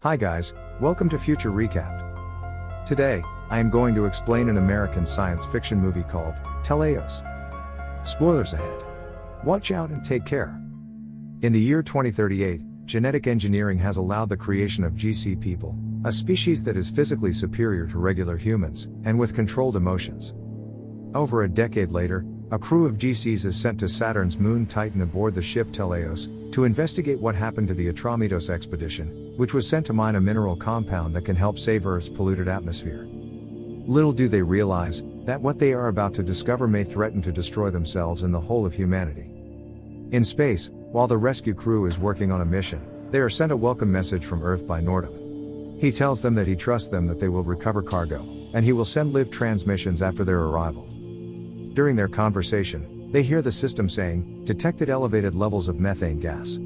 Hi guys, welcome to Future Recapped. Today, I am going to explain an American science fiction movie called Teleios. Spoilers ahead. Watch out and take care. In the year 2038, genetic engineering has allowed the creation of GC people, a species that is physically superior to regular humans, and with controlled emotions. Over a decade later, a crew of GCs is sent to Saturn's moon Titan aboard the ship Teleios, to investigate what happened to the Atromitos expedition, which was sent to mine a mineral compound that can help save Earth's polluted atmosphere. Little do they realize, that what they are about to discover may threaten to destroy themselves and the whole of humanity. In space, while the rescue crew is working on a mission, they are sent a welcome message from Earth by Nordum. He tells them that he trusts them that they will recover cargo, and he will send live transmissions after their arrival. During their conversation, they hear the system saying, detected elevated levels of methane gas.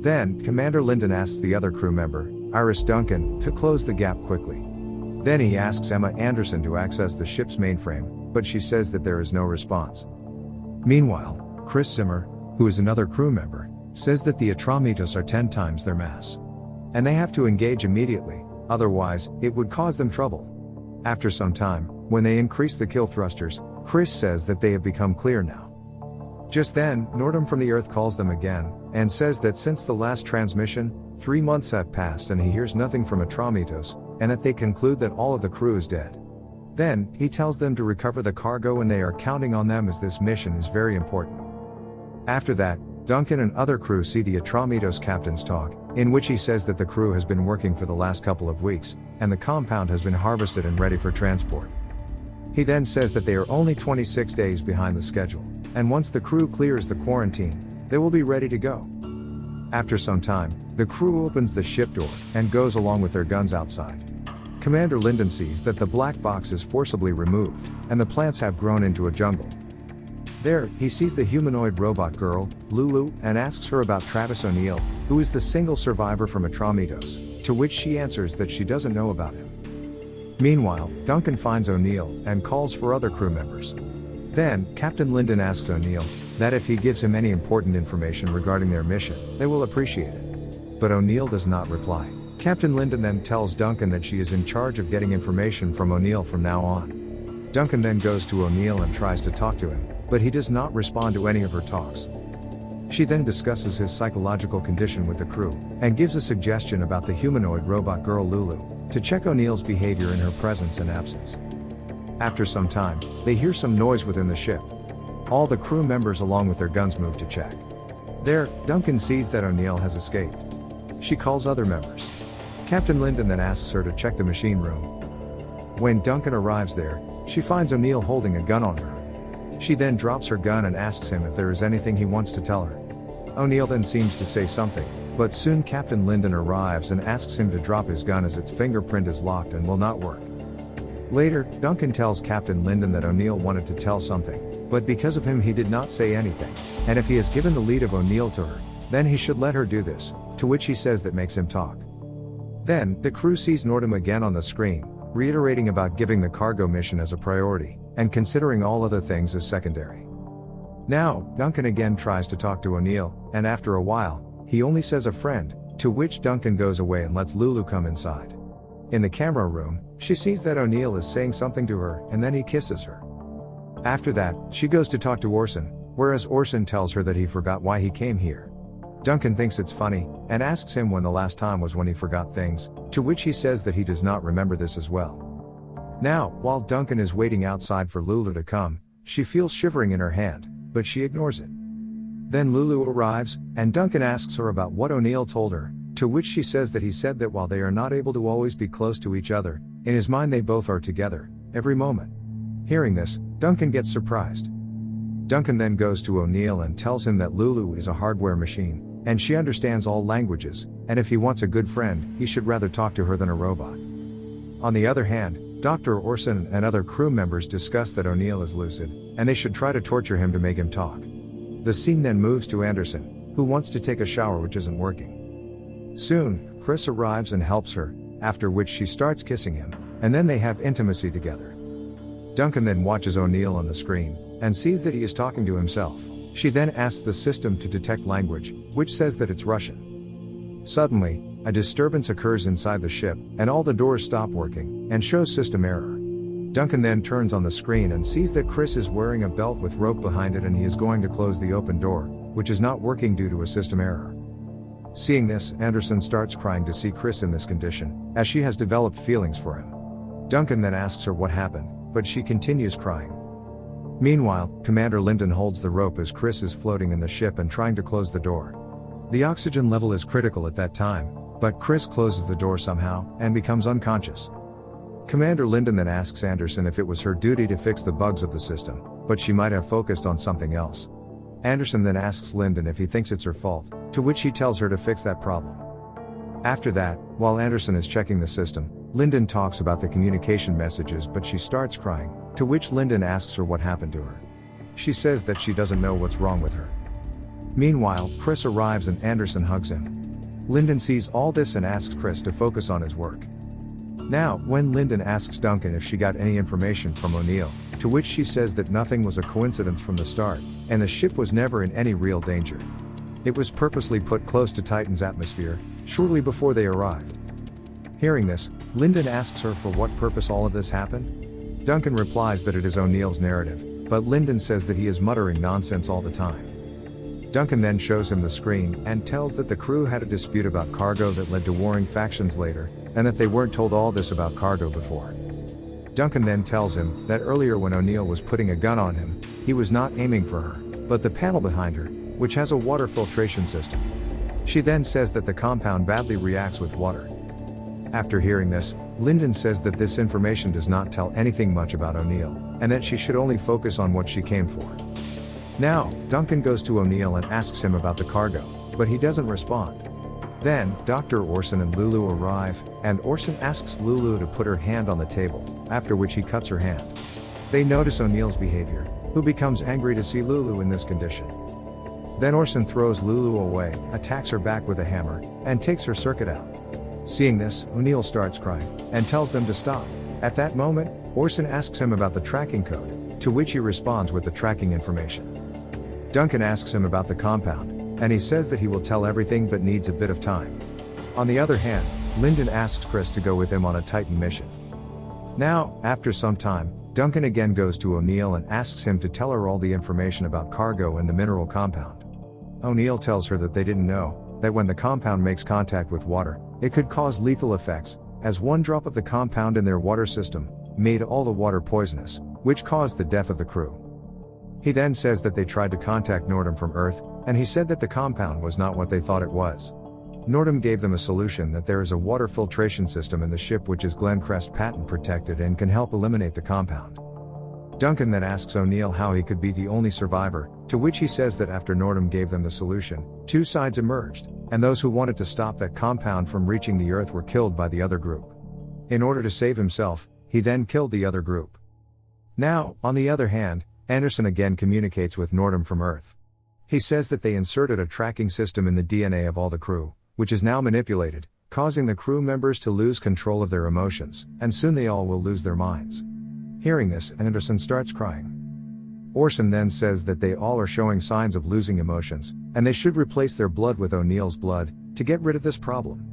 Then, Commander Lyndon asks the other crew member, Iris Duncan, to close the gap quickly. Then he asks Emma Anderson to access the ship's mainframe, but she says that there is no response. Meanwhile, Chris Zimmer, who is another crew member, says that the Atromitos are 10 times their mass. And they have to engage immediately, otherwise, it would cause them trouble. After some time, when they increase the kill thrusters, Chris says that they have become clear now. Just then, Nordum from the Earth calls them again, and says that since the last transmission, 3 months have passed and he hears nothing from Atromitos, and that they conclude that all of the crew is dead. Then, he tells them to recover the cargo and they are counting on them as this mission is very important. After that, Duncan and other crew see the Atromitos captain's talk, in which he says that the crew has been working for the last couple of weeks, and the compound has been harvested and ready for transport. He then says that they are only 26 days behind the schedule, and once the crew clears the quarantine, they will be ready to go. After some time, the crew opens the ship door, and goes along with their guns outside. Commander Lyndon sees that the black box is forcibly removed, and the plants have grown into a jungle. There, he sees the humanoid robot girl, Lulu, and asks her about Travis O'Neill, who is the single survivor from Atromitos, to which she answers that she doesn't know about him. Meanwhile, Duncan finds O'Neill, and calls for other crew members. Then, Captain Lyndon asks O'Neill, that if he gives him any important information regarding their mission, they will appreciate it. But O'Neill does not reply. Captain Lyndon then tells Duncan that she is in charge of getting information from O'Neill from now on. Duncan then goes to O'Neill and tries to talk to him, but he does not respond to any of her talks. She then discusses his psychological condition with the crew, and gives a suggestion about the humanoid robot girl Lulu, to check O'Neill's behavior in her presence and absence. After some time, they hear some noise within the ship. All the crew members along with their guns move to check. There, Duncan sees that O'Neill has escaped. She calls other members. Captain Lyndon then asks her to check the machine room. When Duncan arrives there, she finds O'Neill holding a gun on her. She then drops her gun and asks him if there is anything he wants to tell her. O'Neill then seems to say something, but soon Captain Lyndon arrives and asks him to drop his gun as its fingerprint is locked and will not work. Later, Duncan tells Captain Lyndon that O'Neill wanted to tell something, but because of him he did not say anything, and if he has given the lead of O'Neill to her, then he should let her do this, to which he says that makes him talk. Then, the crew sees Nordum again on the screen, reiterating about giving the cargo mission as a priority, and considering all other things as secondary. Now, Duncan again tries to talk to O'Neill, and after a while, he only says a friend, to which Duncan goes away and lets Lulu come inside. In the camera room, she sees that O'Neill is saying something to her, and then he kisses her. After that, she goes to talk to Orson, whereas Orson tells her that he forgot why he came here. Duncan thinks it's funny, and asks him when the last time was when he forgot things, to which he says that he does not remember this as well. Now, while Duncan is waiting outside for Lulu to come, she feels shivering in her hand, but she ignores it. Then Lulu arrives, and Duncan asks her about what O'Neill told her, to which she says that he said that while they are not able to always be close to each other, in his mind they both are together, every moment. Hearing this, Duncan gets surprised. Duncan then goes to O'Neill and tells him that Lulu is a hardware machine, and she understands all languages, and if he wants a good friend, he should rather talk to her than a robot. On the other hand, Dr. Orson and other crew members discuss that O'Neill is lucid, and they should try to torture him to make him talk. The scene then moves to Anderson, who wants to take a shower which isn't working. Soon, Chris arrives and helps her, after which she starts kissing him, and then they have intimacy together. Duncan then watches O'Neill on the screen, and sees that he is talking to himself. She then asks the system to detect language, which says that it's Russian. Suddenly, a disturbance occurs inside the ship, and all the doors stop working, and shows system error. Duncan then turns on the screen and sees that Chris is wearing a belt with rope behind it, and he is going to close the open door, which is not working due to a system error. Seeing this, Anderson starts crying to see Chris in this condition, as she has developed feelings for him. Duncan then asks her what happened, but she continues crying. Meanwhile, Commander Linden holds the rope as Chris is floating in the ship and trying to close the door. The oxygen level is critical at that time, but Chris closes the door somehow, and becomes unconscious. Commander Linden then asks Anderson if it was her duty to fix the bugs of the system, but she might have focused on something else. Anderson then asks Linden if he thinks it's her fault, to which he tells her to fix that problem. After that, while Anderson is checking the system, Linden talks about the communication messages, but she starts crying, to which Linden asks her what happened to her. She says that she doesn't know what's wrong with her. Meanwhile, Chris arrives and Anderson hugs him. Linden sees all this and asks Chris to focus on his work. Now, when Linden asks Duncan if she got any information from O'Neill, to which she says that nothing was a coincidence from the start, and the ship was never in any real danger. It was purposely put close to Titan's atmosphere, shortly before they arrived. Hearing this, Linden asks her for what purpose all of this happened. Duncan replies that it is O'Neill's narrative, but Linden says that he is muttering nonsense all the time. Duncan then shows him the screen, and tells that the crew had a dispute about cargo that led to warring factions later, and that they weren't told all this about cargo before. Duncan then tells him that earlier when O'Neill was putting a gun on him, he was not aiming for her, but the panel behind her, which has a water filtration system. She then says that the compound badly reacts with water. After hearing this, Linden says that this information does not tell anything much about O'Neill, and that she should only focus on what she came for. Now, Duncan goes to O'Neill and asks him about the cargo, but he doesn't respond. Then, Dr. Orson and Lulu arrive, and Orson asks Lulu to put her hand on the table, after which he cuts her hand. They notice O'Neill's behavior, who becomes angry to see Lulu in this condition. Then Orson throws Lulu away, attacks her back with a hammer, and takes her circuit out. Seeing this, O'Neill starts crying, and tells them to stop. At that moment, Orson asks him about the tracking code, to which he responds with the tracking information. Duncan asks him about the compound, and he says that he will tell everything but needs a bit of time. On the other hand, Linden asks Chris to go with him on a Titan mission. Now, after some time, Duncan again goes to O'Neill and asks him to tell her all the information about cargo and the mineral compound. O'Neill tells her that they didn't know that when the compound makes contact with water, it could cause lethal effects, as one drop of the compound in their water system made all the water poisonous, which caused the death of the crew. He then says that they tried to contact Nordum from Earth, and he said that the compound was not what they thought it was. Nordum gave them a solution that there is a water filtration system in the ship which is Glencrest patent protected and can help eliminate the compound. Duncan then asks O'Neill how he could be the only survivor, to which he says that after Nordum gave them the solution, two sides emerged, and those who wanted to stop that compound from reaching the Earth were killed by the other group. In order to save himself, he then killed the other group. Now, on the other hand, Anderson again communicates with Nordum from Earth. He says that they inserted a tracking system in the DNA of all the crew, which is now manipulated, causing the crew members to lose control of their emotions, and soon they all will lose their minds. Hearing this, Anderson starts crying. Orson then says that they all are showing signs of losing emotions, and they should replace their blood with O'Neill's blood, to get rid of this problem.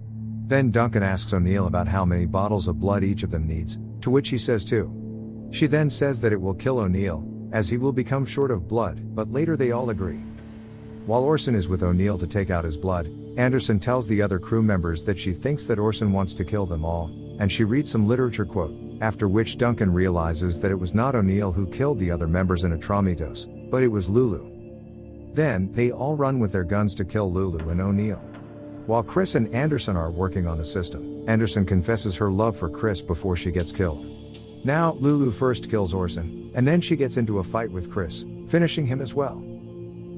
Then Duncan asks O'Neill about how many bottles of blood each of them needs, to which he says 2. She then says that it will kill O'Neill, as he will become short of blood, but later they all agree. While Orson is with O'Neill to take out his blood, Anderson tells the other crew members that she thinks that Orson wants to kill them all, and she reads some literature quote, after which Duncan realizes that it was not O'Neill who killed the other members in Atromitos, but it was Lulu. Then, they all run with their guns to kill Lulu and O'Neill. While Chris and Anderson are working on the system, Anderson confesses her love for Chris before she gets killed. Now, Lulu first kills Orson, and then she gets into a fight with Chris, finishing him as well.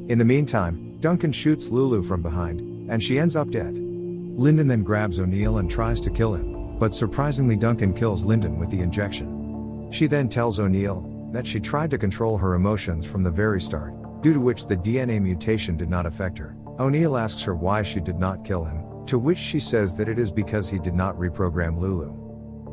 In the meantime, Duncan shoots Lulu from behind, and she ends up dead. Linden then grabs O'Neill and tries to kill him, but surprisingly Duncan kills Linden with the injection. She then tells O'Neill that she tried to control her emotions from the very start, due to which the DNA mutation did not affect her. O'Neill asks her why she did not kill him, to which she says that it is because he did not reprogram Lulu.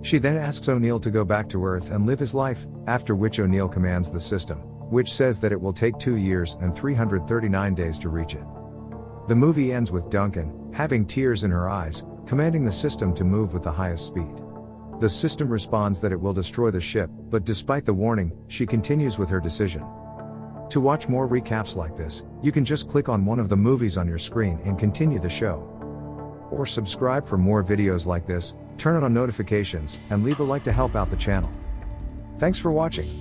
She then asks O'Neill to go back to Earth and live his life, after which O'Neill commands the system, which says that it will take 2 years and 339 days to reach it. The movie ends with Duncan having tears in her eyes, commanding the system to move with the highest speed. The system responds that it will destroy the ship, but despite the warning, she continues with her decision. To watch more recaps like this, you can just click on one of the movies on your screen and continue the show. Or subscribe for more videos like this, turn on notifications, and leave a like to help out the channel. Thanks for watching.